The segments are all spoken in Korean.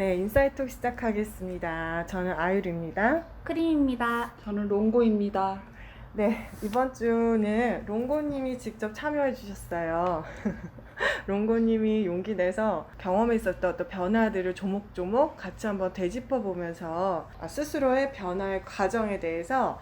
네, 인사이톡 시작하겠습니다. 저는 아유리입니다. 크림입니다. 저는 롱고입니다. 네, 이번 주는 롱고님이 직접 참여해 주셨어요. 롱고님이 용기 내서 경험했었던 어떤 변화들을 조목조목 같이 한번 되짚어 보면서 스스로의 변화의 과정에 대해서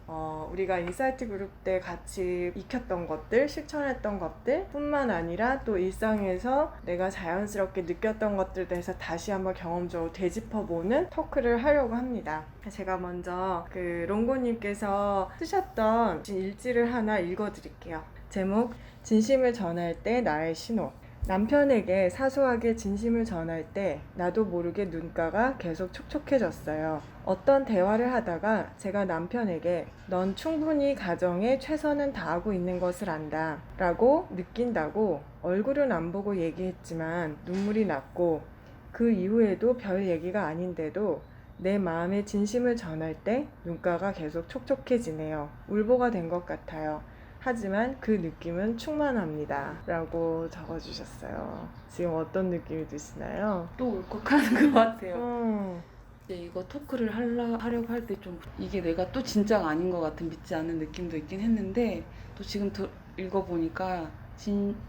우리가 인사이트 그룹 때 같이 익혔던 것들, 실천했던 것들 뿐만 아니라 또 일상에서 내가 자연스럽게 느꼈던 것들에 대해서 다시 한번 경험적으로 되짚어 보는 토크를 하려고 합니다. 제가 먼저 롱고님께서 쓰셨던 일지를 하나 읽어 드릴게요. 제목, 진심을 전할 때 나의 신호. 남편에게 사소하게 진심을 전할 때 나도 모르게 눈가가 계속 촉촉해졌어요. 어떤 대화를 하다가 제가 남편에게 넌 충분히 가정에 최선은 다하고 있는 것을 안다 라고 느낀다고 얼굴은 안 보고 얘기했지만 눈물이 났고, 그 이후에도 별 얘기가 아닌데도 내 마음의 진심을 전할 때 눈가가 계속 촉촉해지네요. 울보가 된 것 같아요. 하지만 그 느낌은 충만합니다 라고 적어주셨어요. 지금 어떤 느낌이 드시나요? 또 울컥하는 것 같아요. 이제 이거 토크를 하려고 할 때 좀 이게 내가 또 진짜가 아닌 것 같은 믿지 않는 느낌도 있긴 했는데, 또 지금 읽어보니까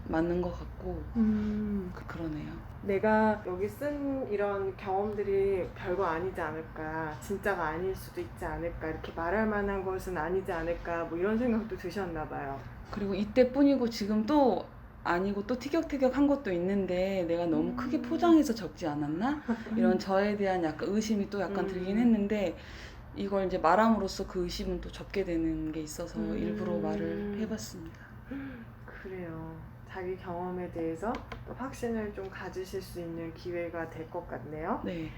맞는 것 같고 그러네요. 내가 여기 쓴 이런 경험들이 별거 아니지 않을까, 진짜가 아닐 수도 있지 않을까, 이렇게 말할 만한 것은 아니지 않을까, 뭐 이런 생각도 드셨나 봐요. 그리고 이때뿐이고 지금 또 아니고 또 티격태격한 것도 있는데 내가 너무 크게 포장해서 적지 않았나? 이런 저에 대한 약간 의심이 또 약간 들긴 했는데, 이걸 이제 말함으로써 그 의심은 또 접게 되는 게 있어서 일부러 말을 해봤습니다. 그래요. 자기 경험에 대해서 또 확신을 좀 가지실 수 있는 기회가 될 것 같네요. 네.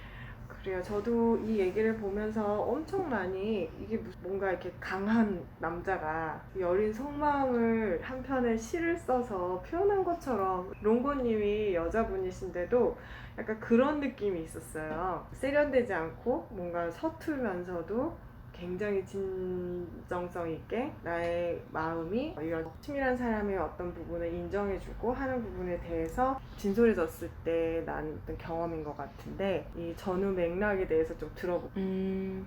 그래요. 저도 이 얘기를 보면서 엄청 많이 이게 뭔가 이렇게 강한 남자가 여린 속마음을 한 편의 시를 써서 표현한 것처럼, 롱고님이 여자분이신데도 약간 그런 느낌이 있었어요. 세련되지 않고 뭔가 서툴면서도 굉장히 진정성 있게 나의 마음이 이런 치밀한 사람의 어떤 부분을 인정해주고 하는 부분에 대해서 진솔해졌을 때 난 어떤 경험인 것 같은데, 이 전후 맥락에 대해서 좀 들어볼게요.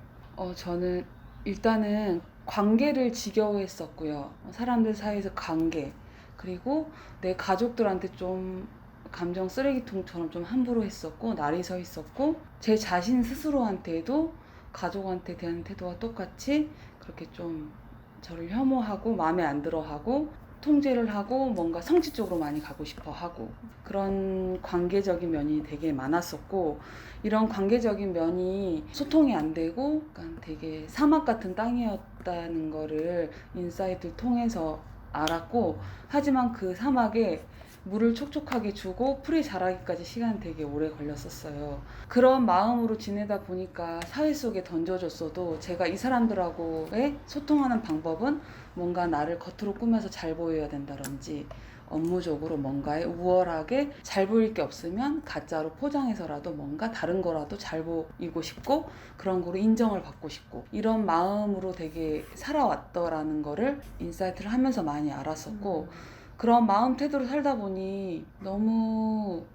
저는 일단은 관계를 지겨워했었고요. 사람들 사이에서 관계, 그리고 내 가족들한테 좀 감정 쓰레기통처럼 좀 함부로 했었고, 날이 서 있었고, 제 자신 스스로한테도 가족한테 대한 태도와 똑같이 그렇게 좀 저를 혐오하고 마음에 안 들어 하고 통제를 하고 뭔가 성취 쪽으로 많이 가고 싶어 하고, 그런 관계적인 면이 되게 많았었고, 이런 관계적인 면이 소통이 안 되고 약간 되게 사막 같은 땅이었다는 거를 인사이트를 통해서 알았고, 하지만 그 사막에 물을 촉촉하게 주고 풀이 자라기까지 시간이 되게 오래 걸렸었어요. 그런 마음으로 지내다 보니까 사회 속에 던져줬어도 제가 이 사람들하고의 소통하는 방법은 뭔가 나를 겉으로 꾸며서 잘 보여야 된다든지, 업무적으로 뭔가에 우월하게 잘 보일 게 없으면 가짜로 포장해서라도 뭔가 다른 거라도 잘 보이고 싶고, 그런 거로 인정을 받고 싶고, 이런 마음으로 되게 살아왔더라는 거를 인사이트를 하면서 많이 알았었고, 그런 마음 태도로 살다 보니 너무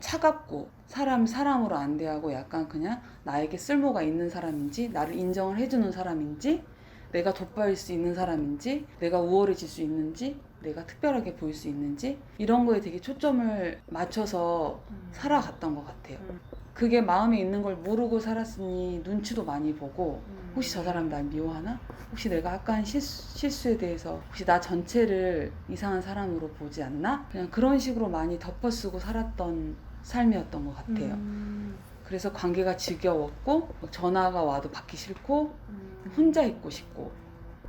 차갑고 사람으로 안 대하고, 약간 그냥 나에게 쓸모가 있는 사람인지, 나를 인정을 해주는 사람인지, 내가 돋보일 수 있는 사람인지, 내가 우월해질 수 있는지, 내가 특별하게 보일 수 있는지, 이런 거에 되게 초점을 맞춰서 살아갔던 것 같아요. 그게 마음에 있는 걸 모르고 살았으니 눈치도 많이 보고, 혹시 저 사람 날 미워하나? 혹시 내가 아까 한 실수에 대해서 혹시 나 전체를 이상한 사람으로 보지 않나? 그냥 그런 식으로 많이 덮어쓰고 살았던 삶이었던 것 같아요. 그래서 관계가 지겨웠고, 전화가 와도 받기 싫고, 혼자 있고 싶고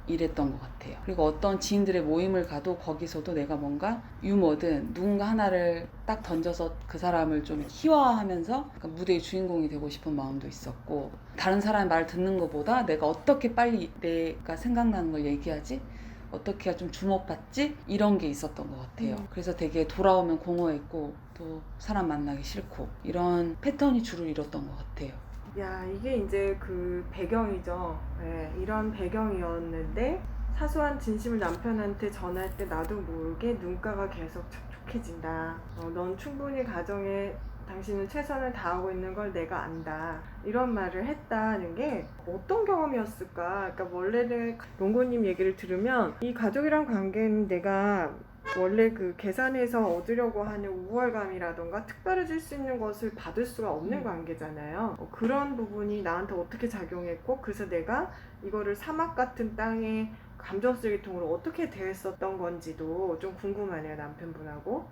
이랬던 것 같아요. 그리고 어떤 지인들의 모임을 가도 거기서도 내가 뭔가 유머든 누군가 하나를 딱 던져서 그 사람을 좀 희화화하면서 무대의 주인공이 되고 싶은 마음도 있었고, 다른 사람의 말 듣는 것보다 내가 어떻게 빨리 내가 생각나는 걸 얘기하지? 어떻게 해야 좀 주목받지? 이런 게 있었던 것 같아요. 그래서 되게 돌아오면 공허했고, 또 사람 만나기 싫고, 이런 패턴이 주를 이뤘던 것 같아요. 야, 이게 이제 그 배경이죠. 네, 이런 배경이었는데 사소한 진심을 남편한테 전할 때 나도 모르게 눈가가 계속 촉촉해진다. 넌 충분히 가정에 당신은 최선을 다하고 있는 걸 내가 안다. 이런 말을 했다는 게 어떤 경험이었을까? 그러니까 원래는 롱고님 얘기를 들으면 이 가족이란 관계는 내가 원래 그 계산해서 얻으려고 하는 우월감이라던가 특별해질 수 있는 것을 받을 수가 없는 관계잖아요. 그런 부분이 나한테 어떻게 작용했고, 그래서 내가 이거를 사막 같은 땅에 감정 쓰레기통으로 어떻게 대했었던 건지도 좀 궁금하네요, 남편분하고.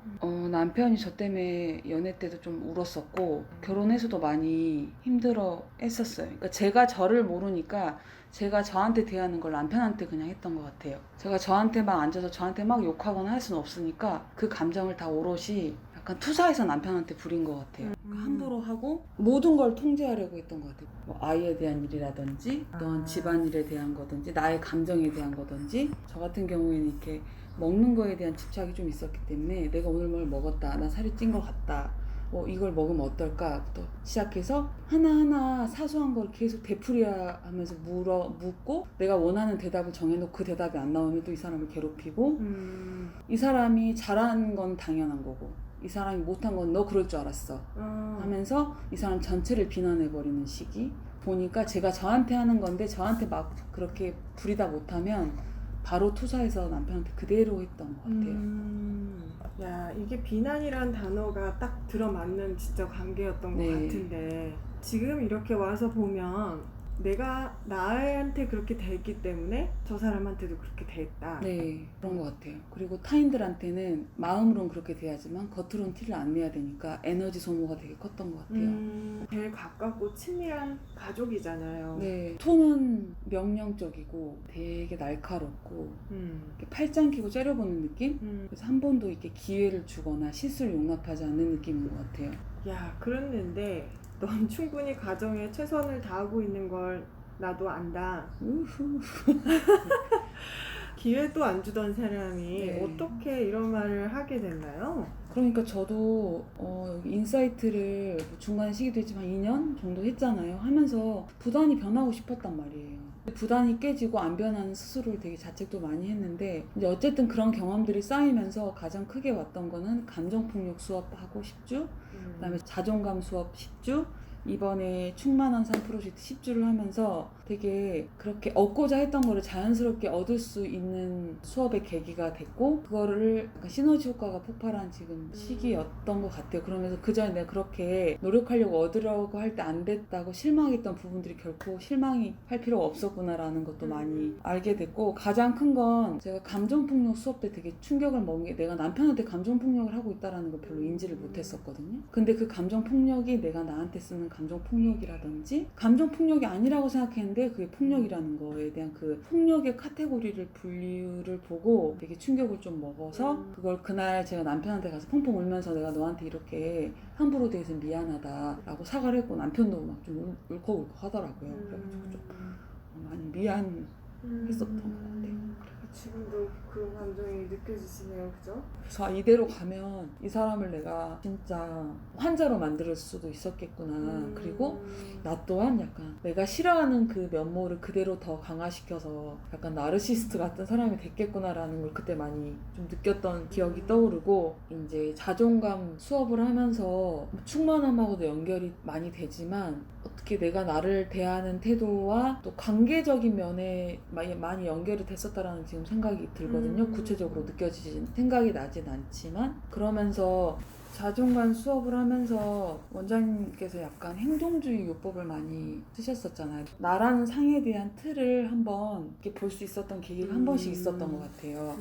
남편이 저 때문에 연애 때도 좀 울었었고 결혼해서도 많이 힘들어 했었어요. 그러니까 제가 저를 모르니까 제가 저한테 대하는 걸 남편한테 그냥 했던 것 같아요. 제가 저한테 막 앉아서 저한테 막 욕하거나 할 수는 없으니까 그 감정을 다 오롯이 약간 투사해서 남편한테 부린 것 같아요. 그러니까 함부로 하고 모든 걸 통제하려고 했던 것 같아요. 뭐 아이에 대한 일이라든지 어떤 집안일에 대한 거든지 나의 감정에 대한 거든지 저 같은 경우에는 이렇게 먹는 거에 대한 집착이 좀 있었기 때문에 내가 오늘 뭘 먹었다, 나 살이 찐 것 같다, 이걸 먹으면 어떨까부터 시작해서 하나하나 사소한 걸 계속 되풀이하 하면서 묻고 내가 원하는 대답을 정해놓고 그 대답이 안 나오면 또 이 사람을 괴롭히고 이 사람이 잘한 건 당연한 거고 이 사람이 못한 건 너 그럴 줄 알았어 하면서 이 사람 전체를 비난해버리는 시기 보니까 제가 저한테 하는 건데 저한테 막 그렇게 부리다 못하면 바로 투사해서 남편한테 그대로 했던 것 같아요. 야, 이게 비난이란 단어가 딱 들어맞는 진짜 관계였던 네. 것 같은데 지금 이렇게 와서 보면 내가 나한테 그렇게 대했기 때문에 저 사람한테도 그렇게 대했다. 네, 그런 것 같아요. 그리고 타인들한테는 마음으로는 그렇게 돼야지만 겉으로는 티를 안 내야 되니까 에너지 소모가 되게 컸던 것 같아요. 제일 가깝고 친밀한 가족이잖아요. 네, 톤은 명령적이고 되게 날카롭고 이렇게 팔짱 끼고 째려보는 느낌? 그래서 한 번도 이렇게 기회를 주거나 실수를 용납하지 않는 느낌인 것 같아요. 야, 그랬는데 넌 충분히 가정에 최선을 다하고 있는 걸 나도 안다. 우후. 기회도 안 주던 사람이 네. 어떻게 이런 말을 하게 됐나요? 그러니까 저도 여기 인사이트를 중간에 쉬기도 했지만 2년 정도 했잖아요. 하면서 부단히 변하고 싶었단 말이에요. 부단히 깨지고 안 변하는 스스로를 되게 자책도 많이 했는데 이제 어쨌든 그런 경험들이 쌓이면서 가장 크게 왔던 거는 감정폭력 수업하고 10주, 그다음에 자존감 수업 10주, 이번에 충만한 삶 프로젝트 10주를 하면서 되게 그렇게 얻고자 했던 거를 자연스럽게 얻을 수 있는 수업의 계기가 됐고 그거를 약간 시너지 효과가 폭발한 지금 시기였던 것 같아요. 그러면서 그전에 내가 그렇게 노력하려고 얻으려고 할 때 안 됐다고 실망했던 부분들이 결코 실망이 할 필요가 없었구나라는 것도 많이 알게 됐고 가장 큰 건 제가 감정폭력 수업 때 되게 충격을 먹은 게 내가 남편한테 감정폭력을 하고 있다는 걸 별로 인지를 못했었거든요. 근데 그 감정폭력이 내가 나한테 쓰는 감정폭력이라든지 감정폭력이 아니라고 생각했는데 그게 폭력이라는 거에 대한 그 폭력의 카테고리를 분류를 보고 되게 충격을 좀 먹어서 그걸 그날 제가 남편한테 가서 펑펑 울면서 내가 너한테 이렇게 함부로 대해서 미안하다라고 사과를 했고 남편도 막 좀 울컥울컥 하더라고요. 그래가지고 좀 많이 미안했었던 것 같아요. 지금도 그 감정이 느껴지시네요, 그죠? 그래서 이대로 가면 이 사람을 내가 진짜 환자로 만들 수도 있었겠구나. 그리고 나 또한 약간 내가 싫어하는 그 면모를 그대로 더 강화시켜서 약간 나르시스트 같은 사람이 됐겠구나라는 걸 그때 많이 좀 느꼈던 기억이 떠오르고 이제 자존감 수업을 하면서 충만함하고도 연결이 많이 되지만 어떻게 내가 나를 대하는 태도와 또 관계적인 면에 많이 연결이 됐었다라는 지금 생각이 들거든요. 구체적으로 느껴지진 생각이 나진 않지만 그러면서 자존감 수업을 하면서 원장님께서 약간 행동주의 요법을 많이 쓰셨었잖아요. 나라는 상에 대한 틀을 한번 이렇게 볼 수 있었던 계기가 한 번씩 있었던 것 같아요.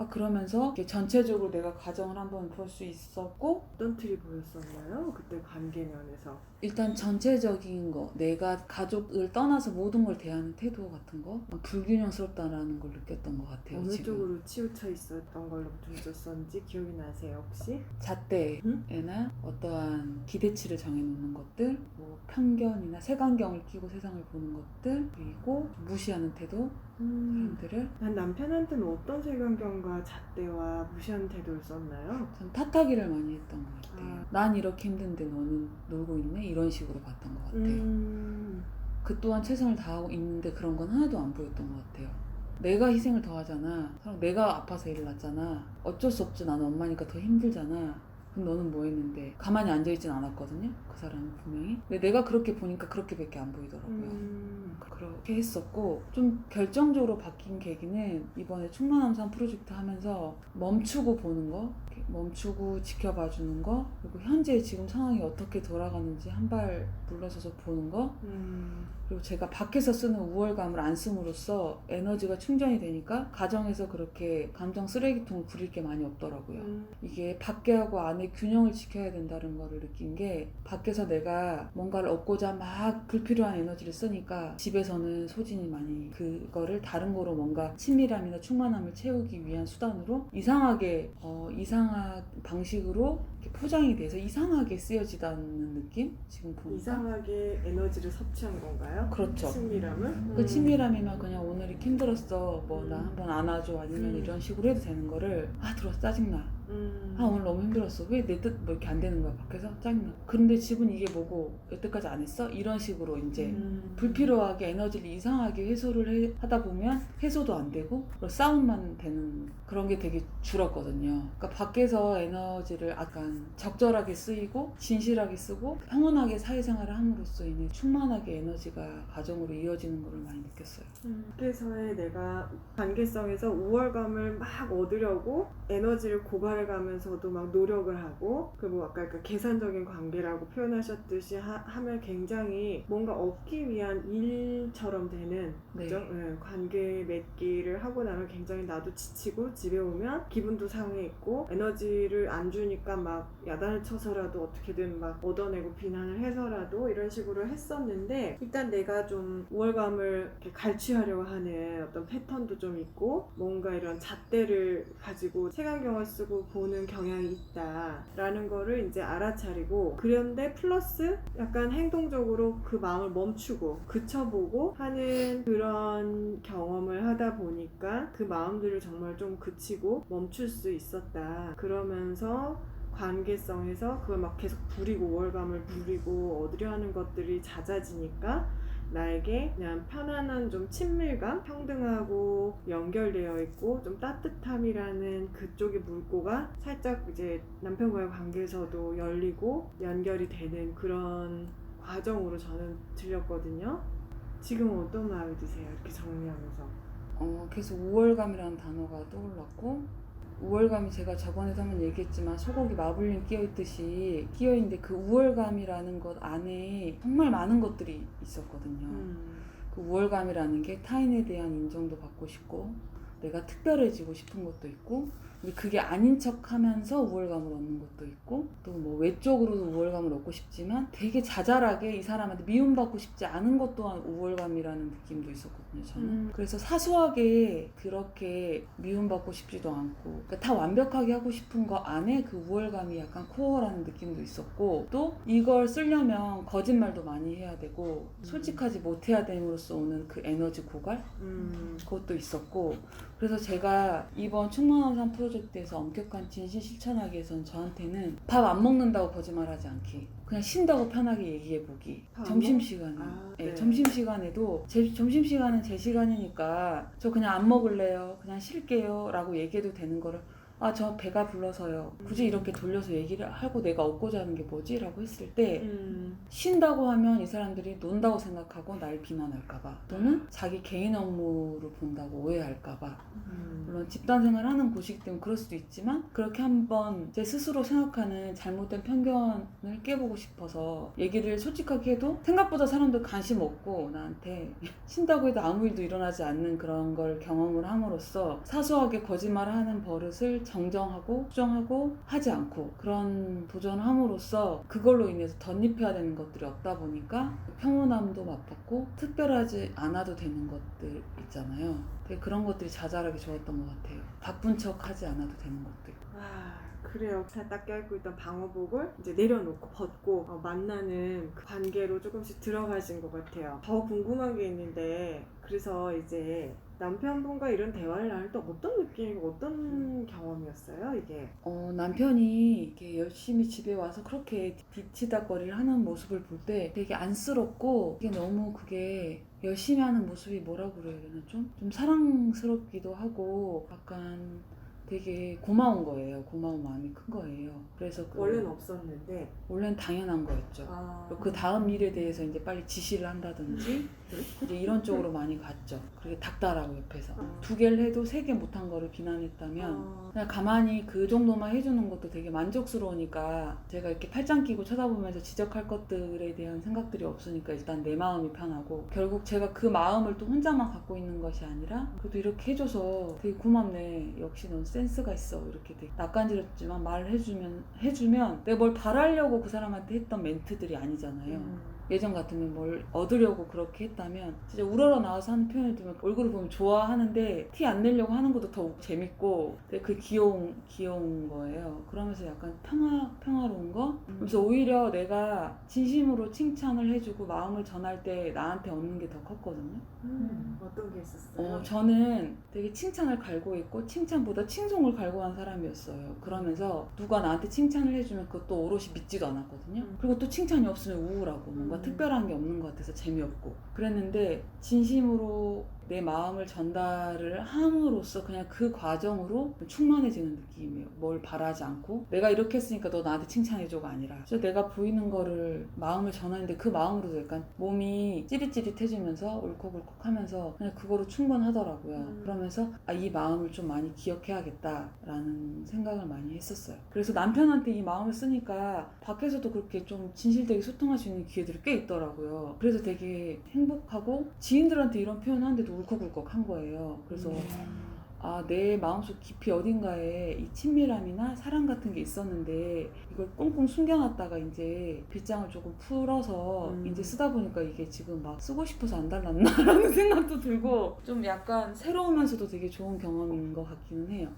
그러면서 이렇게 전체적으로 내가 가정을 한번 볼 수 있었고 어떤 틀이 보였었나요? 그때 관계 면에서. 일단 전체적인 거 내가 가족을 떠나서 모든 걸 대하는 태도 같은 거 불균형스럽다라는 걸 느꼈던 것 같아요. 어느 지금. 쪽으로 치우쳐 있었던 걸로 느껴졌었는지 기억이 나세요, 혹시? 잣대나 어떠한 기대치를 정해놓는 것들, 뭐 편견이나 색안경을 끼고 세상을 보는 것들, 그리고 무시하는 태도, 사람들을 난 남편한테는 어떤 색안경과 잣대와 무시하는 태도를 썼나요? 참 탓하기를 많이 했던 것 같아요. 난 이렇게 힘든데 너는 놀고 있네? 이런 식으로 봤던 것 같아요. 그 또한 최선을 다하고 있는데 그런 건 하나도 안 보였던 것 같아요. 내가 희생을 더 하잖아. 내가 아파서 일을 낳잖아. 어쩔 수 없지. 나는 엄마니까 더 힘들잖아. 그럼 너는 뭐 했는데? 가만히 앉아있진 않았거든요. 그 사람은 분명히. 근데 내가 그렇게 보니까 그렇게밖에 안 보이더라고요. 그렇게 했었고, 좀 결정적으로 바뀐 계기는 이번에 충만함산 프로젝트 하면서 멈추고 보는 거, 이렇게 멈추고 지켜봐 주는 거, 그리고 현재 지금 상황이 어떻게 돌아가는지 한 발 물러서서 보는 거, 그리고 제가 밖에서 쓰는 우월감을 안 씀으로써 에너지가 충전이 되니까 가정에서 그렇게 감정 쓰레기통을 부릴 게 많이 없더라고요. 이게 밖에하고 안에 균형을 지켜야 된다는 거를 느낀 게, 밖에서 내가 뭔가를 얻고자 막 불필요한 에너지를 쓰니까 집에서는 소진이 많이, 그거를 다른 거로 뭔가 친밀함이나 충만함을 채우기 위한 수단으로 이상하게 이상한 방식으로 이렇게 포장이 돼서 이상하게 쓰여지다는 느낌? 지금 보니까 이상하게 에너지를 섭취한 건가요? 그렇죠. 친밀함을? 그 친밀함이면 그냥 오늘 이렇게 힘들었어, 뭐 나 한번 안아줘, 아니면 음. 이런 식으로 해도 되는 거를, 들어서 짜증나, 오늘 너무 힘들었어, 왜 내 뜻 뭐 이렇게 안 되는 거야, 밖에서 짜증나. 그런데 집은 이게 뭐고 여태까지 안 했어? 이런 식으로 이제 불필요하게 에너지를 이상하게 해소를 하다 보면 해소도 안 되고 싸움만 되는 그런 게 되게 줄었거든요. 그러니까 밖에서 에너지를 약간 적절하게 쓰이고 진실하게 쓰고 평온하게 사회생활을 함으로써 인해 충만하게 에너지가 가정으로 이어지는 걸 많이 느꼈어요. 밖에서의 내가 관계성에서 우월감을 막 얻으려고 에너지를 고갈해가면서도 막 노력을 하고, 그리고 아까 그 계산적인 관계라고 표현하셨듯이 하면 굉장히 뭔가 얻기 위한 일처럼 되는, 네. 그죠? 네, 관계 맺기를 하고 나면 굉장히 나도 지치고 집에 오면 기분도 상해 있고 에너지를 안 주니까 막 야단을 쳐서라도 어떻게든 막 얻어내고 비난을 해서라도 이런 식으로 했었는데, 일단 내가 좀 우월감을 이렇게 갈취하려고 하는 어떤 패턴도 좀 있고 뭔가 이런 잣대를 가지고 색안경을 쓰고 보는 경향이 있다라는 거를 이제 알아차리고, 그런데 플러스 약간 행동적으로 그 마음을 멈추고 그쳐보고 하는 그런 경험을 하다 보니까 그 마음들을 정말 좀 그치고 멈출 수 있었다. 그러면서 관계성에서 그걸 막 계속 부리고 우월감을 부리고 얻으려 하는 것들이 잦아지니까 나에게 그냥 편안한 좀 친밀감, 평등하고 연결되어 있고 좀 따뜻함이라는 그쪽의 물꼬가 살짝 이제 남편과의 관계에서도 열리고 연결이 되는 그런 과정으로 저는 들렸거든요. 지금 어떤 마음이 드세요? 이렇게 정리하면서. 계속 우월감이라는 단어가 떠올랐고, 우월감이 제가 저번에도 한번 얘기했지만 소고기 마블링 끼어있듯이 끼어있는데 그 우월감이라는 것 안에 정말 많은 것들이 있었거든요. 그 우월감이라는 게 타인에 대한 인정도 받고 싶고 내가 특별해지고 싶은 것도 있고, 근데 그게 아닌 척 하면서 우월감을 얻는 것도 있고, 또 뭐 외적으로도 우월감을 얻고 싶지만 되게 자잘하게 이 사람한테 미움받고 싶지 않은 것 또한 우월감이라는 느낌도 있었거든요, 저는. 그래서 사소하게 그렇게 미움받고 싶지도 않고, 그러니까 다 완벽하게 하고 싶은 거 안에 그 우월감이 약간 코어라는 느낌도 있었고, 또 이걸 쓰려면 거짓말도 많이 해야 되고 솔직하지 못해야 됨으로써 오는 그 에너지 고갈? 그것도 있었고, 그래서 제가 이번 충만함산 프로젝트에서 엄격한 진실 실천하기에선 저한테는 밥 안 먹는다고 거짓말하지 않기, 그냥 쉰다고 편하게 얘기해보기. 점심시간에 네. 점심시간에도 점심시간은 제 시간이니까 저 그냥 안 먹을래요, 그냥 쉴게요 라고 얘기해도 되는 거를 저 배가 불러서요, 굳이 이렇게 돌려서 얘기를 하고 내가 얻고자 하는 게 뭐지? 라고 했을 때 쉰다고 하면 이 사람들이 논다고 생각하고 날 비난할까봐, 또는 자기 개인 업무로 본다고 오해할까봐. 물론 집단생활 하는 곳이기 때문에 그럴 수도 있지만, 그렇게 한번 제 스스로 생각하는 잘못된 편견을 깨보고 싶어서 얘기를 솔직하게 해도 생각보다 사람들 관심 없고 나한테 쉰다고 해도 아무 일도 일어나지 않는 그런 걸 경험을 함으로써 사소하게 거짓말을 하는 버릇을 정정하고 수정하고 하지 않고 그런 도전을 함으로써 그걸로 인해서 덧입혀야 되는 것들이 없다 보니까 평온함도 맛봤고 특별하지 않아도 되는 것들 있잖아요. 되게 그런 것들이 자잘하게 좋았던 것 같아요. 바쁜 척 하지 않아도 되는 것들. 그래요. 딱 껴입고 있던 방어복을 이제 내려놓고 벗고 만나는 그 관계로 조금씩 들어가신 것 같아요. 더 궁금한 게 있는데, 그래서 이제 남편분과 이런 대화를 나눌 때 어떤 느낌이고 어떤 경험이었어요, 이게? 남편이 이렇게 열심히 집에 와서 그렇게 뒤치다거리를 하는 모습을 볼 때 되게 안쓰럽고, 이게 너무 그게 열심히 하는 모습이 뭐라고 그래야 되나, 좀 사랑스럽기도 하고 약간 되게 고마운 거예요. 고마운 마음이 큰 거예요. 그래서 원래는 없었는데. 원래는 당연한 거였죠. 아. 그 다음 일에 대해서 이제 빨리 지시를 한다든지 이제 이런 쪽으로 많이 갔죠. 그게 닥달하고 옆에서 아. 2개를 해도 3개 못한 거를 비난했다면 그냥 가만히 그 정도만 해주는 것도 되게 만족스러우니까 제가 이렇게 팔짱 끼고 쳐다보면서 지적할 것들에 대한 생각들이 없으니까 일단 내 마음이 편하고 결국 제가 그 마음을 또 혼자만 갖고 있는 것이 아니라 그래도 이렇게 해줘서 되게 고맙네. 역시 넌 센스가 있어. 이렇게 되게 낯간지럽지만 말을 해주면 내가 뭘 바라려고 그 사람한테 했던 멘트들이 아니잖아요. 예전 같으면 뭘 얻으려고 그렇게 했다면 진짜 우러러 나와서 하는 표현을 들으면 얼굴을 보면 좋아하는데 티 안 내려고 하는 것도 더 재밌고 되게 그 귀여운 거예요. 그러면서 약간 평화로운 거? 그래서 오히려 내가 진심으로 칭찬을 해주고 마음을 전할 때 나한테 얻는 게 더 컸거든요. 어떤 게 있었어요? 저는 되게 칭찬을 갈구했고 칭찬보다 칭송을 갈구한 사람이었어요. 그러면서 누가 나한테 칭찬을 해주면 그것도 오롯이 믿지도 않았거든요. 그리고 또 칭찬이 없으면 우울하고 뭔가 특별한 게 없는 것 같아서 재미없고 그랬는데 진심으로 내 마음을 전달을 함으로써 그냥 그 과정으로 충만해지는 느낌이에요. 뭘 바라지 않고 내가 이렇게 했으니까 너 나한테 칭찬해줘가 아니라 진짜 내가 보이는 거를 마음을 전하는데 그 마음으로도 약간 몸이 찌릿찌릿해지면서 울컥울컥하면서 그냥 그거로 충분하더라고요. 그러면서 이 마음을 좀 많이 기억해야겠다라는 생각을 많이 했었어요. 그래서 남편한테 이 마음을 쓰니까 밖에서도 그렇게 좀 진실되게 소통할 수 있는 기회들이 꽤 있더라고요. 그래서 되게 행복하고 지인들한테 이런 표현하는데도 울컥울컥한 거예요. 그래서 내 마음속 깊이 어딘가에 이 친밀함이나 사랑 같은 게 있었는데 이걸 꽁꽁 숨겨놨다가 이제 빗장을 조금 풀어서 이제 쓰다 보니까 이게 지금 막 쓰고 싶어서 안 달랐나라는 생각도 들고 좀 약간 새로우면서도 되게 좋은 경험인 것 같기는 해요.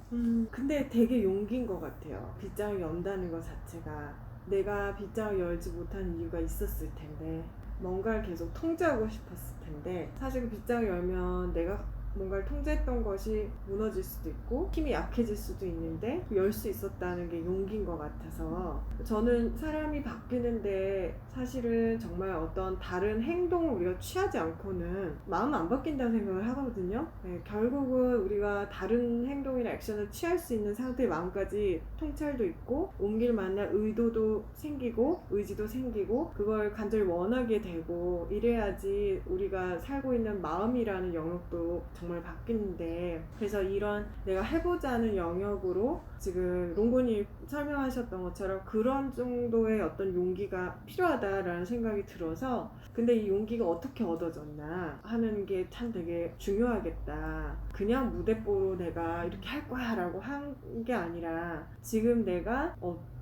근데 되게 용기인 것 같아요. 빗장을 연다는 것 자체가. 내가 빗장을 열지 못한 이유가 있었을 텐데 뭔가를 계속 통제하고 싶었을 텐데 사실 그 빗장을 열면 내가 뭔가를 통제했던 것이 무너질 수도 있고 힘이 약해질 수도 있는데 열 수 있었다는 게 용기인 것 같아서 저는 사람이 바뀌는데 사실은 정말 어떤 다른 행동을 우리가 취하지 않고는 마음은 안 바뀐다는 생각을 하거든요. 네, 결국은 우리가 다른 행동이나 액션을 취할 수 있는 상태의 마음까지 통찰도 있고 옮길 만한 의도도 생기고 의지도 생기고 그걸 간절히 원하게 되고 이래야지 우리가 살고 있는 마음이라는 영역도 정말 바뀌는데 그래서 이런 내가 해보자 하는 영역으로 지금 롱고님 설명하셨던 것처럼 그런 정도의 어떤 용기가 필요하다라는 생각이 들어서 근데 이 용기가 어떻게 얻어졌나 하는 게 참 되게 중요하겠다. 그냥 무대뽀로 내가 이렇게 할 거야 라고 한 게 아니라 지금 내가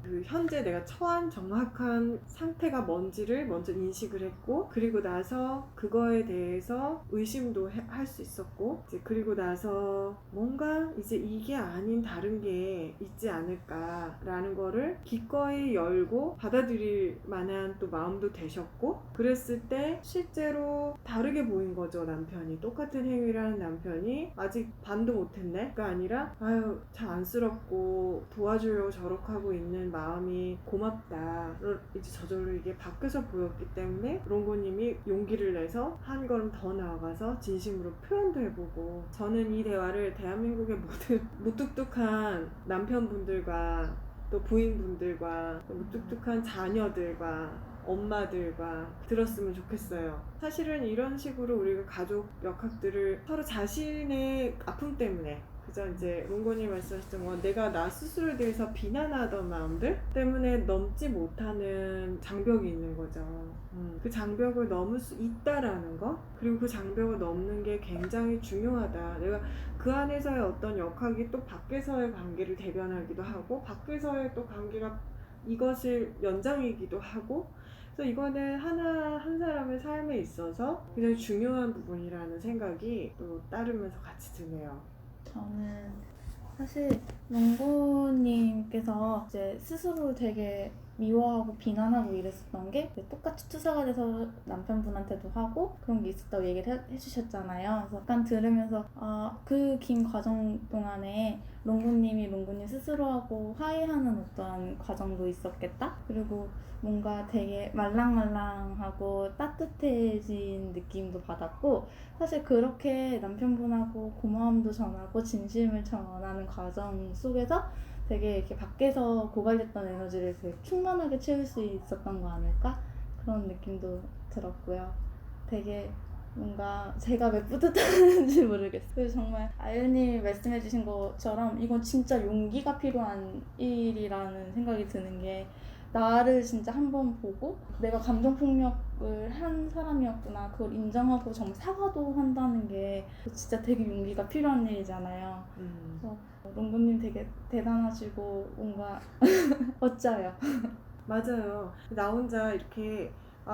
그 현재 내가 처한 정확한 상태가 뭔지를 먼저 인식을 했고 그리고 나서 그거에 대해서 의심도 할 수 있었고 이제 그리고 나서 뭔가 이제 이게 아닌 다른 게 있지 않을까라는 거를 기꺼이 열고 받아들일 만한 또 마음도 되셨고 그랬을 때 실제로 다르게 보인 거죠. 남편이 똑같은 행위를 하는 남편이 아직 반도 못했네가 아니라 아유 참 안쓰럽고 도와주려고 저렇게 하고 있는 마음이 고맙다. 이제 저절로 이게 밖에서 보였기 때문에 롱고님이 용기를 내서 한 걸음 더 나아가서 진심으로 표현도 해보고 저는 이 대화를 대한민국의 모든 무뚝뚝한 남편분들과 또 부인분들과 또 무뚝뚝한 자녀들과 엄마들과 들었으면 좋겠어요. 사실은 이런 식으로 우리가 가족 역학들을 서로 자신의 아픔 때문에 그죠? 이제 롱고님 말씀하셨던 건 내가 나 스스로에 대해서 비난하던 마음들 때문에 넘지 못하는 장벽이 있는 거죠. 그 장벽을 넘을 수 있다라는 거 그리고 그 장벽을 넘는 게 굉장히 중요하다. 내가 그 안에서의 어떤 역학이 또 밖에서의 관계를 대변하기도 하고 밖에서의 또 관계가 이것을 연장이기도 하고 그래서 이거는 하나 한 사람의 삶에 있어서 굉장히 중요한 부분이라는 생각이 또 따르면서 같이 드네요. 저는 사실 롱고님께서 이제 스스로 되게 미워하고 비난하고 이랬었던 게 똑같이 투사가 돼서 남편분한테도 하고 그런 게 있었다고 얘기를 해주셨잖아요. 그래서 약간 들으면서 그 긴 과정 동안에 롱구님 스스로하고 화해하는 어떤 과정도 있었겠다? 그리고 뭔가 되게 말랑말랑하고 따뜻해진 느낌도 받았고 사실 그렇게 남편분하고 고마움도 전하고 진심을 전하는 과정 속에서 되게 이렇게 밖에서 고갈됐던 에너지를 되게 충만하게 채울 수 있었던 거 아닐까? 그런 느낌도 들었고요. 되게 뭔가 제가 왜 뿌듯하는지 모르겠어요. 그래서 정말 아유님이 말씀해주신 것처럼 이건 진짜 용기가 필요한 일이라는 생각이 드는 게 나를 진짜 한번 보고 내가 감정폭력을 한 사람이었구나 그걸 인정하고 정말 사과도 한다는 게 진짜 되게 용기가 필요한 일이잖아요. 그래서 롱구님 되게 대단하시고 뭔가 멋져요. 맞아요. 나 혼자 이렇게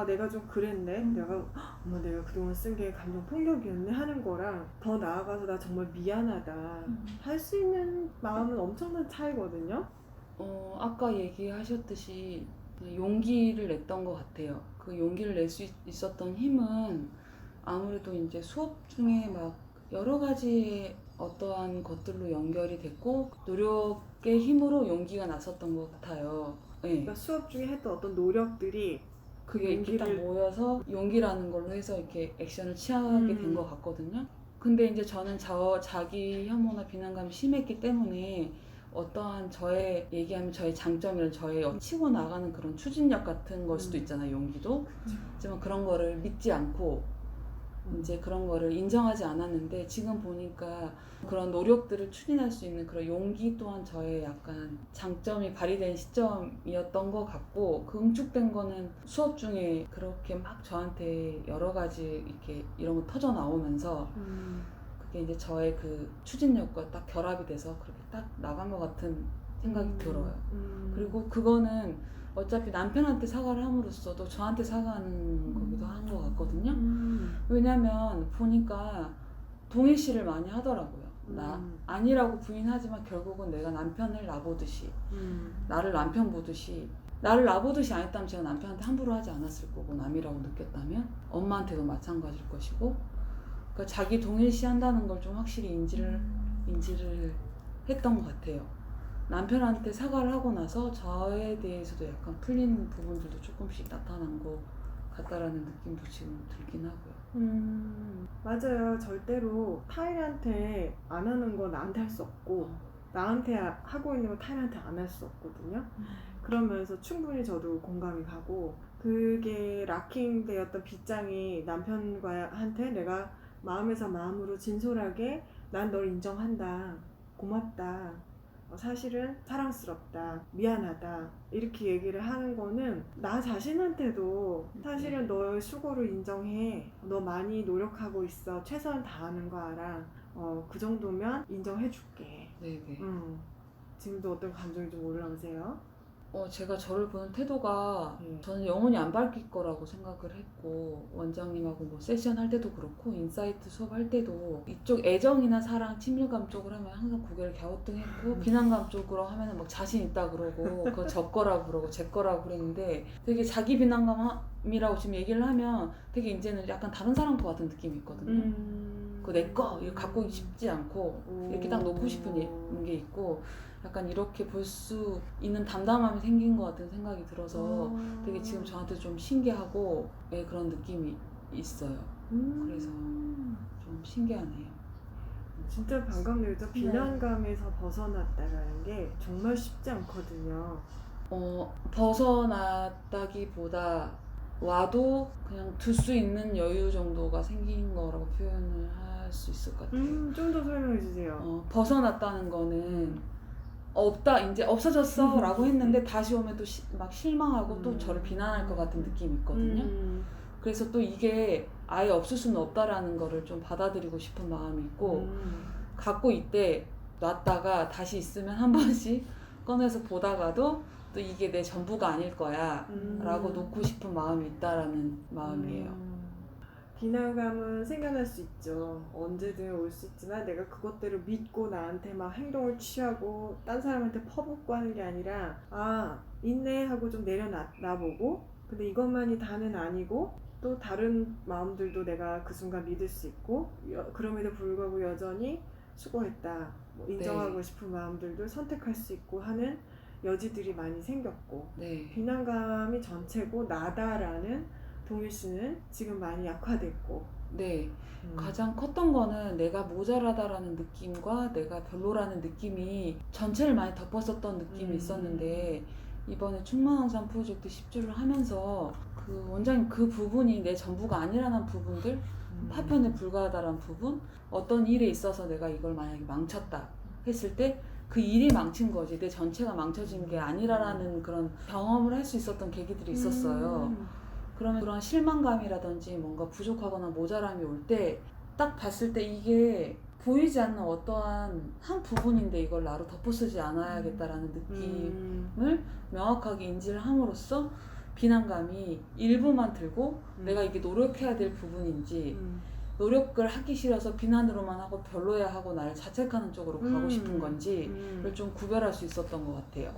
내가 좀 그랬네. 내가 그동안 쓴 게 감정 폭력이었네 하는 거랑 더 나아가서 나 정말 미안하다 할 수 있는 마음은 엄청난 차이거든요. 아까 얘기하셨듯이 용기를 냈던 것 같아요. 그 용기를 낼 수 있었던 힘은 아무래도 이제 수업 중에 막 여러 가지 어떠한 것들로 연결이 됐고 노력의 힘으로 용기가 났었던 것 같아요. 네. 그러니까 수업 중에 했던 어떤 노력들이 그게 이렇게 딱 모여서 용기라는 걸로 해서 이렇게 액션을 취하게 된 것 같거든요. 근데 이제 저는 자기 혐오나 비난감이 심했기 때문에 어떠한 저의 얘기하면 저의 장점이란 저의 치고 나가는 그런 추진력 같은 걸 수도 있잖아요. 용기도. 하지만 그런 거를 믿지 않고 이제 그런 거를 인정하지 않았는데 지금 보니까 그런 노력들을 추진할 수 있는 그런 용기 또한 저의 약간 장점이 발휘된 시점이었던 것 같고 그 응축된 거는 수업 중에 그렇게 막 저한테 여러 가지 이렇게 이런 거 터져 나오면서 그게 이제 저의 그 추진력과 딱 결합이 돼서 그렇게 딱 나간 것 같은 생각이 들어요. 그리고 그거는 어차피 남편한테 사과를 함으로써도 저한테 사과하는 거기도 한 것 같거든요. 왜냐면 보니까 동일시를 많이 하더라고요. 나 아니라고 부인하지만 결국은 내가 남편을 나보듯이 나를 남편 보듯이 나를 나보듯이 안 했다면 제가 남편한테 함부로 하지 않았을 거고 남이라고 느꼈다면 엄마한테도 마찬가지일 것이고 그러니까 자기 동일시 한다는 걸 좀 확실히 인지를 했던 것 같아요. 남편한테 사과를 하고 나서 저에 대해서도 약간 풀린 부분들도 조금씩 나타난 것 같다라는 느낌도 지금 들긴 하고요. 맞아요. 절대로 타인한테 안 하는 건 나한테 할 수 없고 나한테 하고 있는 건 타인한테 안 할 수 없거든요. 그러면서 충분히 저도 공감이 가고 그게 락킹되었던 빗장이 남편한테 내가 마음에서 마음으로 진솔하게 난 널 인정한다. 고맙다. 사실은 사랑스럽다. 미안하다. 이렇게 얘기를 하는 거는 나 자신한테도 사실은 너의 수고를 인정해. 너 많이 노력하고 있어. 최선을 다하는 거 알아. 그 정도면 인정해줄게. 네네. 지금도 어떤 감정이 좀 올라오세요? 제가 저를 보는 태도가 저는 영원히 안 바뀔 거라고 생각을 했고 원장님하고 뭐 세션 할 때도 그렇고 인사이트 수업 할 때도 이쪽 애정이나 사랑, 친밀감 쪽으로 하면 항상 고개를 갸우뚱했고 비난감 쪽으로 하면은 막 자신 있다 그러고 그거 저 거라고 그러고 제 거라고 그랬는데 되게 자기 비난감이라고 지금 얘기를 하면 되게 이제는 약간 다른 사람 것 같은 느낌이 있거든요. 그 내 거 이거 갖고 싶지 않고 이렇게 딱 놓고 싶은 게 있고 약간 이렇게 볼 수 있는 담담함이 생긴 것 같은 생각이 들어서 되게 지금 저한테 좀 신기하고 그런 느낌이 있어요. 그래서 좀 신기하네요. 진짜 반갑네요. 비난감에서 벗어났다라는 게 정말 쉽지 않거든요. 벗어났다기보다 와도 그냥 둘 수 있는 여유 정도가 생긴 거라고 표현을 할 수 있을 것 같아요. 좀 더 설명해 주세요. 벗어났다는 거는 없다 이제 없어졌어 라고 했는데 다시 오면 또 막 실망하고 또 저를 비난할 것 같은 느낌이 있거든요. 그래서 또 이게 아예 없을 수는 없다라는 거를 좀 받아들이고 싶은 마음이 있고 갖고 있대 놨다가 다시 있으면 한 번씩 꺼내서 보다가도 또 이게 내 전부가 아닐 거야 라고 놓고 싶은 마음이 있다라는 마음이에요. 비난감은 생겨날 수 있죠. 언제든 올 수 있지만 내가 그것대로 믿고 나한테 막 행동을 취하고 딴 사람한테 퍼붓고 하는 게 아니라 있네 하고 좀 내려놔보고 근데 이것만이 다는 아니고 또 다른 마음들도 내가 그 순간 믿을 수 있고 그럼에도 불구하고 여전히 수고했다 뭐 인정하고 네. 싶은 마음들도 선택할 수 있고 하는 여지들이 많이 생겼고 네. 비난감이 전체고 나다라는 동일 씨는 지금 많이 약화됐고 네. 가장 컸던 거는 내가 모자라다라는 느낌과 내가 별로라는 느낌이 전체를 많이 덮었었던 느낌이 있었는데 이번에 충만항상 프로젝트 10주를 하면서 그 원장님 그 부분이 내 전부가 아니라는 부분들 파편에 불과하다라는 부분 어떤 일에 있어서 내가 이걸 만약에 망쳤다 했을 때 그 일이 망친 거지 내 전체가 망쳐진 게 아니라라는 그런 경험을 할 수 있었던 계기들이 있었어요. 그러면 그런 실망감이라든지 뭔가 부족하거나 모자람이 올 때 딱 봤을 때 이게 보이지 않는 어떠한 한 부분인데 이걸 나로 덮어쓰지 않아야겠다라는 느낌을 명확하게 인지를 함으로써 비난감이 일부만 들고 내가 이게 노력해야 될 부분인지 노력을 하기 싫어서 비난으로만 하고 별로야 하고 나를 자책하는 쪽으로 가고 싶은 건지를 좀 구별할 수 있었던 것 같아요.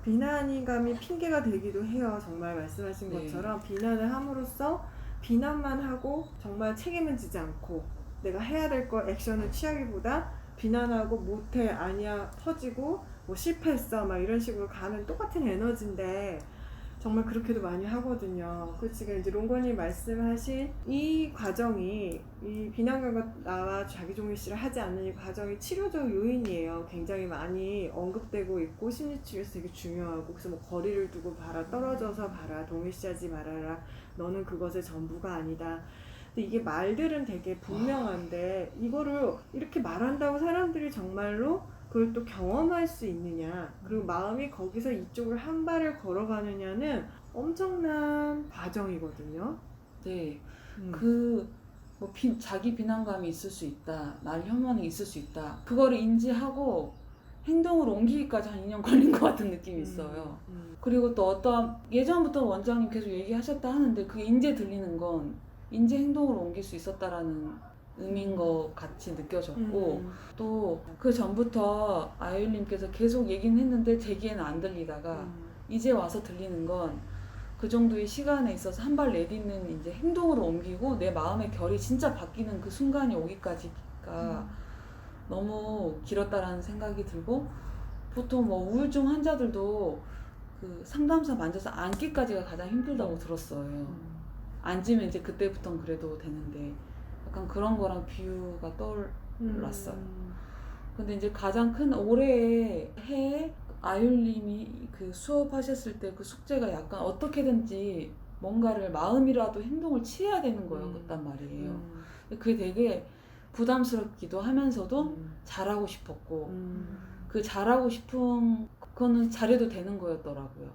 비난감이 핑계가 되기도 해요. 정말 말씀하신 네. 것처럼 비난을 함으로써 비난만 하고 정말 책임은 지지 않고 내가 해야 될 거 액션을 취하기보다 비난하고 못해 아니야 퍼지고 뭐 실패했어 막 이런 식으로 가는 똑같은 에너지인데 정말 그렇게도 많이 하거든요. 그 지금 이제 롱건이 말씀하신 이 과정이 이 비난감과 나와 자기종일 씨를 하지 않는 이 과정이 치료적 요인이에요. 굉장히 많이 언급되고 있고 심리치료에서 되게 중요하고 그래서 뭐 거리를 두고 봐라 떨어져서 봐라 동일시하지 말아라 너는 그것의 전부가 아니다. 근데 이게 말들은 되게 분명한데 이거를 이렇게 말한다고 사람들이 정말로 그걸 또 경험할 수 있느냐 그리고 마음이 거기서 이쪽으로 한 발을 걸어가느냐는 엄청난 과정이거든요. 네. 음. 자기 비난감이 있을 수 있다. 나를 혐오하는 게 있을 수 있다. 그거를 인지하고 행동으로 옮기기까지 한 2년 걸린 것 같은 느낌이 있어요. 그리고 또 어떠한 예전부터 원장님 계속 얘기하셨다 하는데 그게 이제 들리는 건 이제 행동으로 옮길 수 있었다라는 의미인 것 같이 느껴졌고 또 그 전부터 아율님께서 계속 얘기는 했는데 제 귀에는 안 들리다가 이제 와서 들리는 건 그 정도의 시간에 있어서 한 발 내딛는 이제 행동으로 옮기고 내 마음의 결이 진짜 바뀌는 그 순간이 오기까지가 너무 길었다라는 생각이 들고 보통 뭐 우울증 환자들도 그 상담사 만져서 앉기까지가 가장 힘들다고 들었어요. 앉으면 이제 그때부터는 그래도 되는데 약간 그런 거랑 비유가 떠올랐어요. 근데 이제 가장 큰 올해의 해에 아율님이 그 수업하셨을 때 그 숙제가 약간 어떻게든지 뭔가를 마음이라도 행동을 취해야 되는 거였단 말이에요. 그게 되게 부담스럽기도 하면서도 잘하고 싶었고 그 잘하고 싶은 그거는 잘해도 되는 거였더라고요.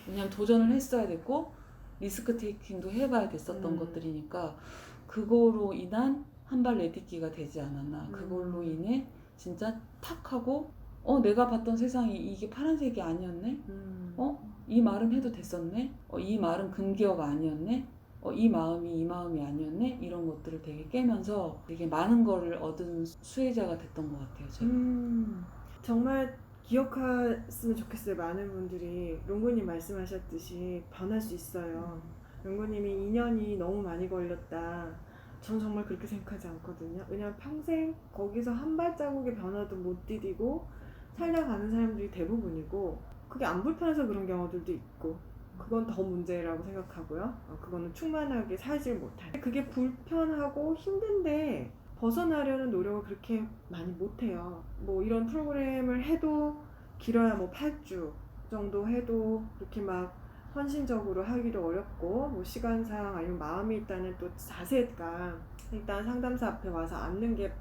왜냐면 도전을 했어야 됐고 리스크 테이킹도 해봐야 됐었던 것들이니까 그거로 인한 한 발 내딛기가 되지 않았나. 그걸로 인해 진짜 탁 하고 내가 봤던 세상이 이게 파란색이 아니었네? 이 말은 해도 됐었네? 이 말은 금기어가 아니었네? 이 마음이 아니었네? 이런 것들을 되게 깨면서 되게 많은 거를 얻은 수혜자가 됐던 것 같아요, 제가. 정말 기억했으면 좋겠어요. 많은 분들이 롱고님 말씀하셨듯이 변할 수 있어요. 롱고님이 2년이 너무 많이 걸렸다. 전 정말 그렇게 생각하지 않거든요. 왜냐면 평생 거기서 한 발자국의 변화도 못 디디고 살다가는 사람들이 대부분이고 그게 안 불편해서 그런 경우들도 있고 그건 더 문제라고 생각하고요. 그거는 충만하게 살질 못해. 그게 불편하고 힘든데 벗어나려는 노력을 그렇게 많이 못해요. 뭐 이런 프로그램을 해도 길어야 뭐 8주 정도 해도 그렇게 막 헌신적으로 하기도 어렵고 뭐 시간상 아니면 마음이 있다는 또 자세가 일단 상담사 앞에 와서 앉는 게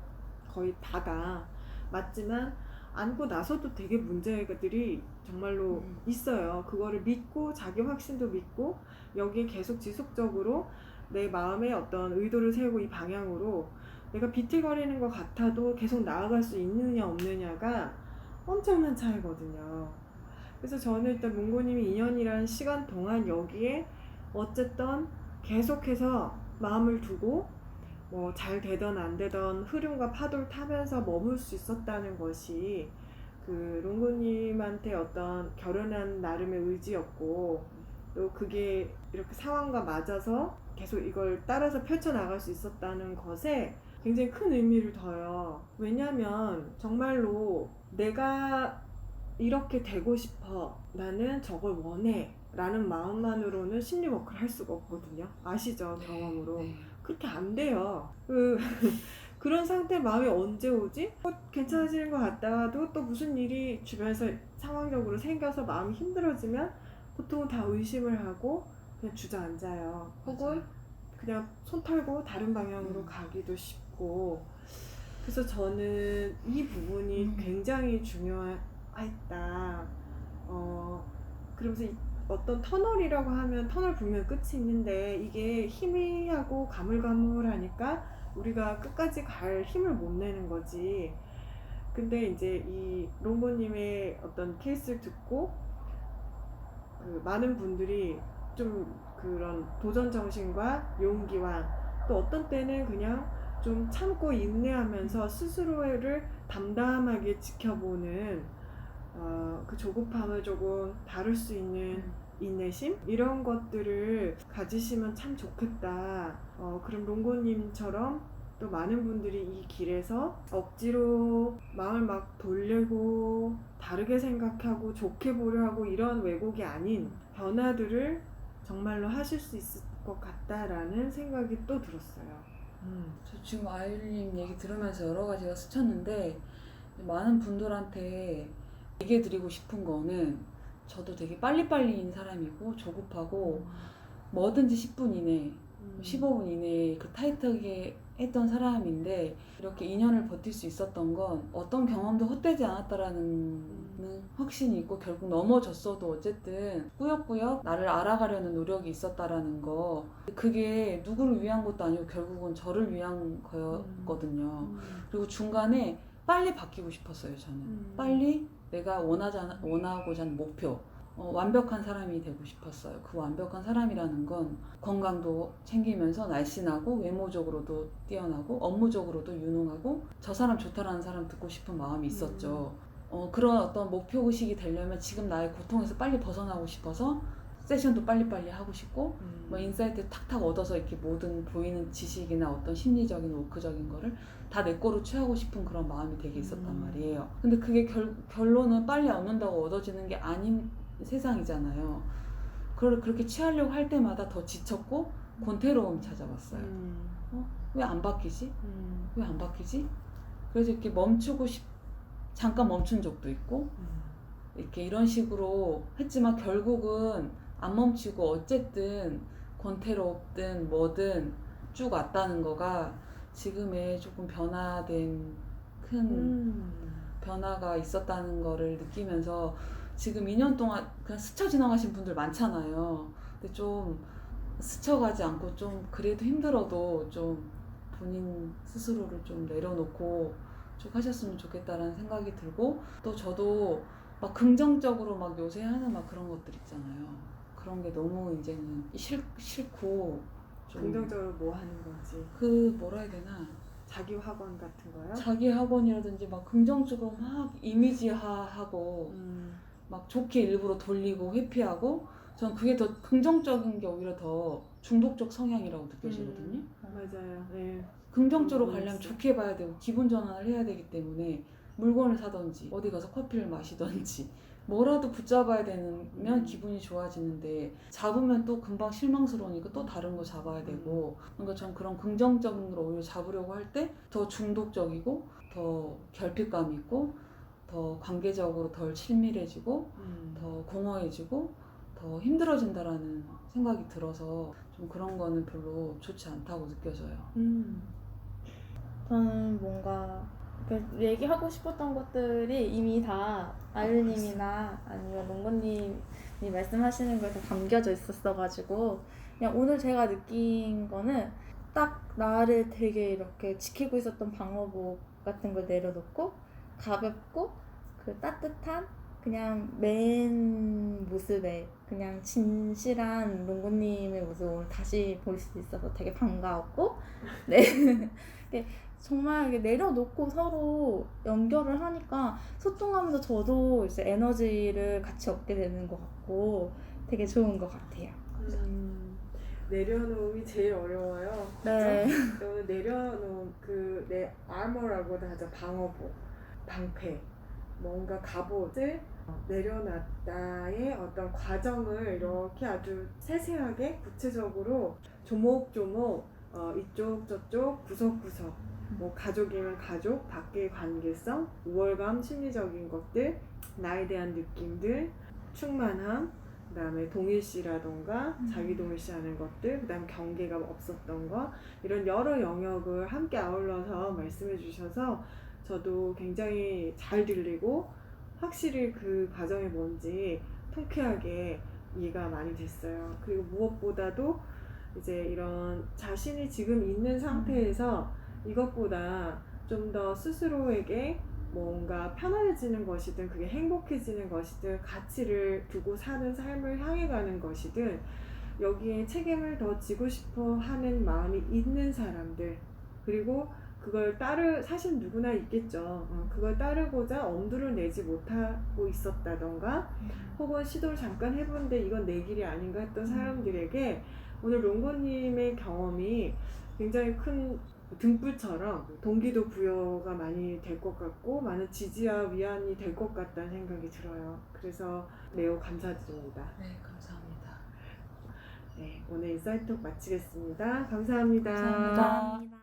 거의 다가 맞지만 앉고 나서도 되게 문제들이 정말로 있어요. 그거를 믿고 자기 확신도 믿고 여기에 계속 지속적으로 내 마음의 어떤 의도를 세우고 이 방향으로 내가 비틀거리는 것 같아도 계속 나아갈 수 있느냐 없느냐가 엄청난 차이거든요. 그래서 저는 일단 몽고님이 2년이라는 시간 동안 여기에 어쨌든 계속해서 마음을 두고 뭐 잘 되던 안 되던 흐름과 파도를 타면서 머물 수 있었다는 것이 그 롱고님한테 어떤 결혼한 나름의 의지였고, 또 그게 이렇게 상황과 맞아서 계속 이걸 따라서 펼쳐나갈 수 있었다는 것에 굉장히 큰 의미를 둬요. 왜냐면 정말로 내가 이렇게 되고 싶어, 나는 저걸 원해 라는 마음만으로는 심리워크를 할 수가 없거든요. 아시죠? 경험으로. 네. 그렇게 안 돼요. 그런 상태 마음이 언제 오지? 괜찮아지는 것 같다가도 또 무슨 일이 주변에서 상황적으로 생겨서 마음이 힘들어지면 보통은 다 의심을 하고 그냥 주저앉아요. 혹은 맞아요. 그냥 손 털고 다른 방향으로 가기도 쉽고. 그래서 저는 이 부분이 굉장히 중요하다. 그러면서 어떤 터널이라고 하면 터널 불면 끝이 있는데, 이게 희미하고 가물가물하니까 우리가 끝까지 갈 힘을 못 내는 거지. 근데 이제 이 롱고님의 어떤 케이스를 듣고 그 많은 분들이 좀 그런 도전 정신과 용기와, 또 어떤 때는 그냥 좀 참고 인내하면서 스스로를 담담하게 지켜보는 그 조급함을 조금 다룰 수 있는 인내심, 이런 것들을 가지시면 참 좋겠다. 그럼 롱고님처럼 또 많은 분들이 이 길에서 억지로 마음을 막 돌리고 다르게 생각하고 좋게 보려 하고 이런 왜곡이 아닌 변화들을 정말로 하실 수 있을 것 같다라는 생각이 또 들었어요. 저 지금 아이린 얘기 들으면서 여러 가지가 스쳤는데, 많은 분들한테 얘기해 드리고 싶은 거는, 저도 되게 빨리빨리인 사람이고 조급하고 뭐든지 10분 이내, 15분 이내에 그 타이트하게 했던 사람인데, 이렇게 2년을 버틸 수 있었던 건 어떤 경험도 헛되지 않았다라는 확신이 있고, 결국 넘어졌어도 어쨌든 꾸역꾸역 나를 알아가려는 노력이 있었다라는 거, 그게 누구를 위한 것도 아니고 결국은 저를 위한 거였거든요. 그리고 중간에 빨리 바뀌고 싶었어요. 저는 빨리 내가 원하고자 하는 목표, 완벽한 사람이 되고 싶었어요. 그 완벽한 사람이라는 건 건강도 챙기면서 날씬하고 외모적으로도 뛰어나고 업무적으로도 유능하고 저 사람 좋다라는 사람 듣고 싶은 마음이 있었죠. 그런 어떤 목표의식이 되려면 지금 나의 고통에서 빨리 벗어나고 싶어서 세션도 빨리빨리 하고 싶고, 뭐 인사이트 탁탁 얻어서 이렇게 모든 보이는 지식이나 어떤 심리적인 워크적인 거를 다 내 거로 취하고 싶은 그런 마음이 되게 있었단 말이에요. 근데 그게 결론은 빨리 얻는다고 얻어지는 게 아닌 세상이잖아요. 그렇게 취하려고 할 때마다 더 지쳤고 권태로움 찾아왔어요. 왜 안 바뀌지? 왜 안 바뀌지? 그래서 이렇게 잠깐 멈춘 적도 있고, 이렇게 이런 식으로 했지만 결국은 안 멈추고 어쨌든 권태롭든 뭐든 쭉 왔다는 거가 지금의 조금 변화된 큰 변화가 있었다는 거를 느끼면서, 지금 2년 동안 그냥 스쳐 지나가신 분들 많잖아요. 근데 좀 스쳐가지 않고 좀 그래도 힘들어도 좀 본인 스스로를 좀 내려놓고 쭉 하셨으면 좋겠다라는 생각이 들고, 또 저도 막 긍정적으로 막 요새 하는 막 그런 것들 있잖아요. 그런 게 너무 이제는 싫고, 좀 긍정적으로 뭐 하는 건지. 그 뭐라 해야 되나, 자기 학원 같은 거요? 자기 학원이라든지 막 긍정적으로 막 이미지화하고 막 좋게 일부러 돌리고 회피하고, 전 그게 더 긍정적인 게 오히려 더 중독적 성향이라고 느껴지거든요. 맞아요. 네. 긍정적으로 가려면 좋게 봐야 되고 기분 전환을 해야 되기 때문에 물건을 사든지 어디 가서 커피를 마시든지 뭐라도 붙잡아야 되면 기분이 좋아지는데, 잡으면 또 금방 실망스러우니까 또 다른 거 잡아야 되고, 그러니까 전 그런 긍정적인 걸 오히려 잡으려고 할 때 더 중독적이고 더 결핍감 있고 더 관계적으로 덜 친밀해지고 더 공허해지고 더 힘들어진다라는 생각이 들어서 좀 그런 거는 별로 좋지 않다고 느껴져요. 저는 뭔가 얘기하고 싶었던 것들이 이미 다 아유님이나 아니면 롱고님이 말씀하시는 거에 다 담겨져 있었어가지고, 그냥 오늘 제가 느낀 거는 딱 나를 되게 이렇게 지키고 있었던 방어복 같은 걸 내려놓고 가볍고 그 따뜻한 그냥 맨 모습에 그냥 진실한 롱고님의 모습을 오늘 다시 볼 수 있어서 되게 반가웠고, 네. 이게 정말 이게 내려놓고 서로 연결을 하니까 소통하면서 저도 이제 에너지를 같이 얻게 되는 것 같고 되게 좋은 것 같아요. 내려놓음이 제일 어려워요. 네. 그죠? 오늘 내려놓음 내 아머라고도 하죠. 방어복, 방패, 뭔가 갑옷을 내려놨다의 어떤 과정을 이렇게 아주 세세하게 구체적으로 조목조목 이쪽 저쪽 구석구석 뭐 가족이면 가족, 밖의 관계성, 우월감, 심리적인 것들, 나에 대한 느낌들, 충만함, 그 다음에 동일시라던가 자기 동일시하는 것들, 그 다음에 경계가 없었던 거, 이런 여러 영역을 함께 아울러서 말씀해 주셔서 저도 굉장히 잘 들리고 확실히 그 과정이 뭔지 통쾌하게 이해가 많이 됐어요. 그리고 무엇보다도 이제 이런 자신이 지금 있는 상태에서 이것보다 좀 더 스스로에게 뭔가 편안해지는 것이든 그게 행복해지는 것이든 가치를 두고 사는 삶을 향해 가는 것이든 여기에 책임을 더 지고 싶어 하는 마음이 있는 사람들, 그리고 그걸 사실 누구나 있겠죠. 그걸 따르고자 엄두를 내지 못하고 있었다던가 혹은 시도를 잠깐 해보는데 이건 내 길이 아닌가 했던 사람들에게 오늘 롱고님의 경험이 굉장히 큰 등불처럼 동기도 부여가 많이 될 것 같고 많은 지지와 위안이 될 것 같다는 생각이 들어요. 그래서 매우 감사드립니다. 네, 감사합니다. 네, 오늘 인사이트톡 마치겠습니다. 감사합니다. 감사합니다. 감사합니다.